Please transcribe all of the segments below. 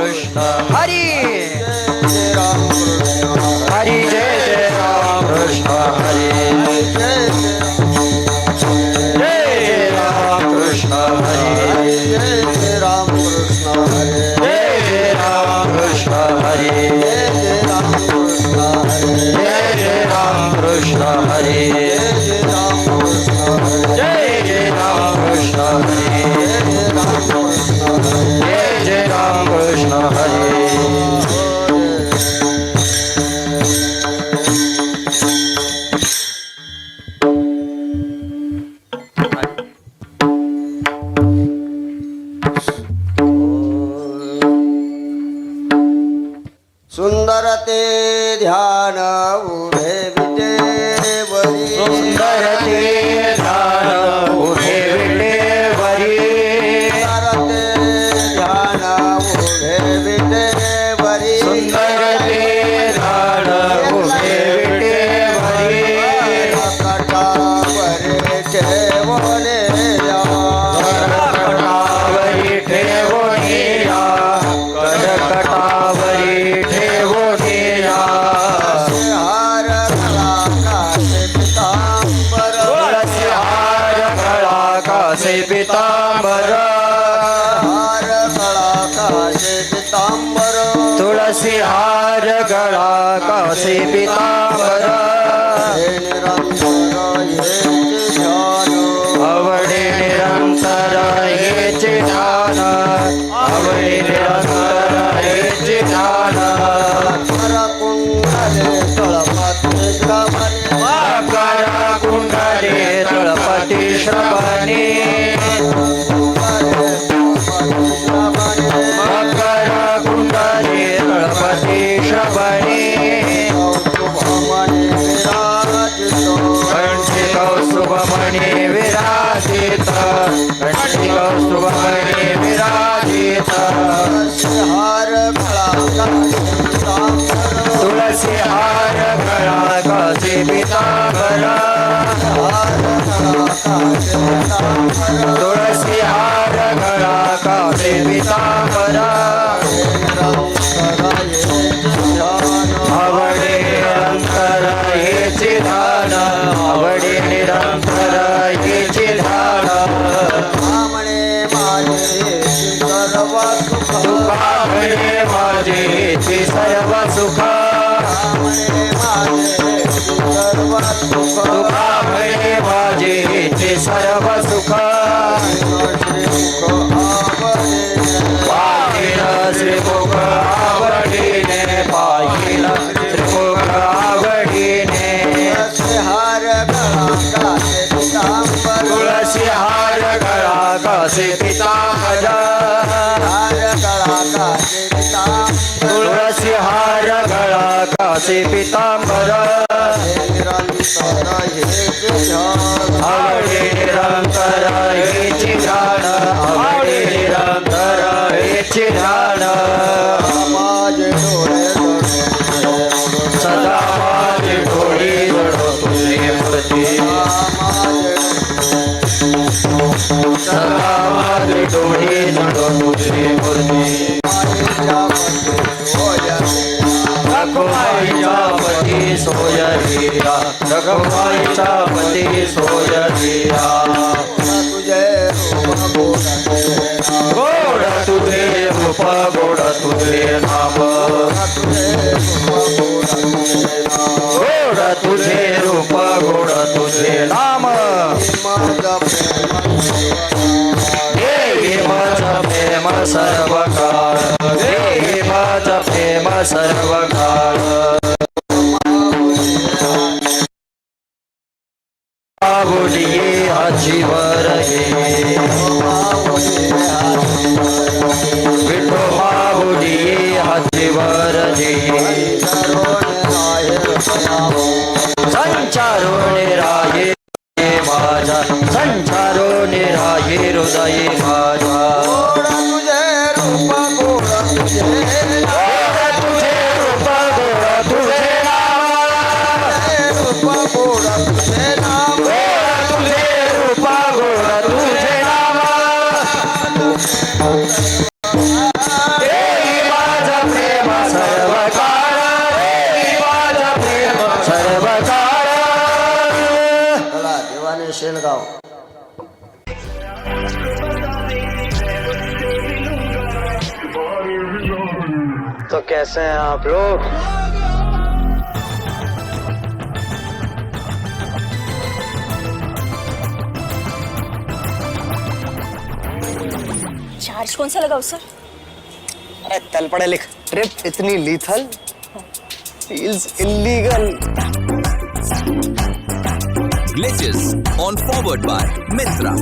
कृष्ण हरी हरी जय जय राम कृष्ण हरी जय राम कृष्ण हरी जय राम कृष्ण हरी जय राम कृष्ण हरी जय राम कृष्ण हरी जय राम कृष्ण हरी जय राम कृष्ण हरी सुंदर ते ध्यान उभे विटेवरी सुंदर ते ध्यान उभे विटेवरी सुंदर ते ध्यान उभे विटेवरी सुंदर ते ध्यान उभे विटेवरी कटकटावरी ठेवोनी हार गळा कासे पितांबर हार गळा कासे पितांबर तुळसी हार गळा कासे पितांबर आवडे निरंतर हेचे ध्यान आवडे निरंतर हेचे ध्यान मकर कुंडले तळपती श्रवणे मकर कुंडले तळपती श्रवणे कंठी कौस्तुभमणी विराजित कंठी कौस्तुभमणी विराजित तुळसी हार गळा कासे पितांबर तुळसी हार गळा कासे पितांबर आवडे निरंतर हेचे ध्यान आवडे निरंतर हेचे ध्यान तुका म्हणे माझे हेचे सर्व सुख तुका म्हणे माझे हेचे सर्व सुख पाहिला श्रीमुख आवडीने पाहिला श्रीमुख आवडीने तुळसी हार गळा कासे पितांबर तुळसी हार गळा कासे पितांबर आवडे निरंतर हेचे ध्यान आवडे निरंतर हेचे ध्यान सदा माझे डोळे जडो तुझे मूर्ती सदा माझे डोळे जडो तुझे मूर्ती रघुमाईच्या पती सोयरिया रघुमाईच्या पती सोयरिया गोड तुझे रूप गोड तुझे नाम गोड तुझे रूप गोड तुझे नाम देवी माझा प्रेम सर्व काळ देवी माझा प्रेम सर्व काळ बोलिये आजीवर हे विठोबा बोलिये आजीवर हे संचारो निराये माझा संचारो निराये हृदय माझा तुझे रूप गोड तुझे तुझे रूप गोड तुझे नाम तुझे रूप गोड तुझे नाम तो कैसे हैं आप लोग? चार्ज कौन सा लगाओ सर? अरे तल पड़े लिख, ट्रिप इतनी lethal feels illegal. Glitches on forward by Mitra.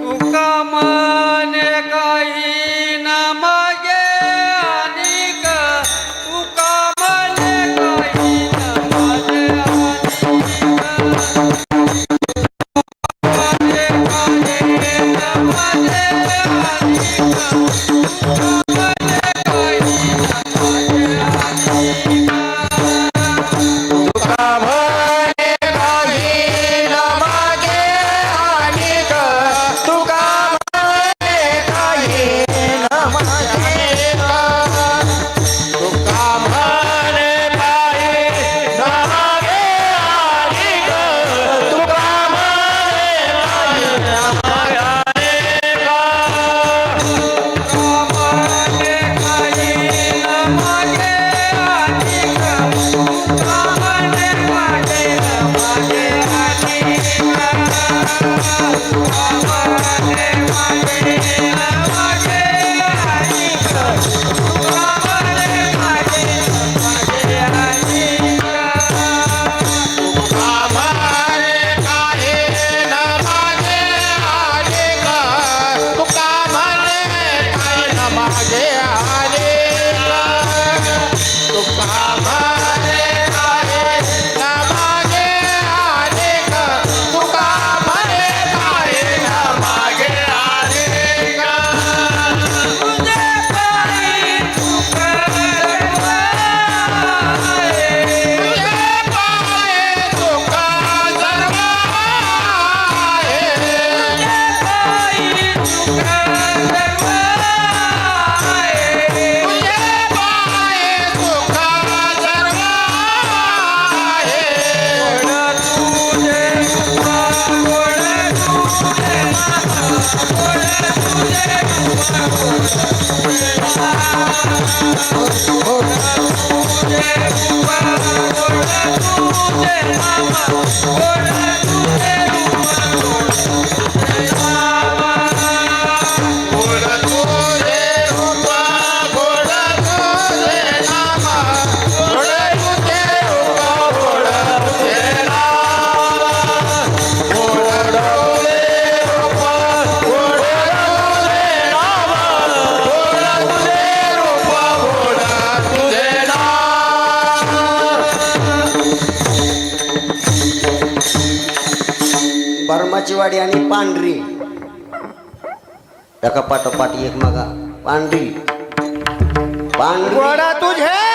तुका मने काही न मागे अनिक तुका मने काही न मागे बर्माची वाडी आणि पांढरी एका पाठोपाठ एक मगा पांढरी पांढरी तुझे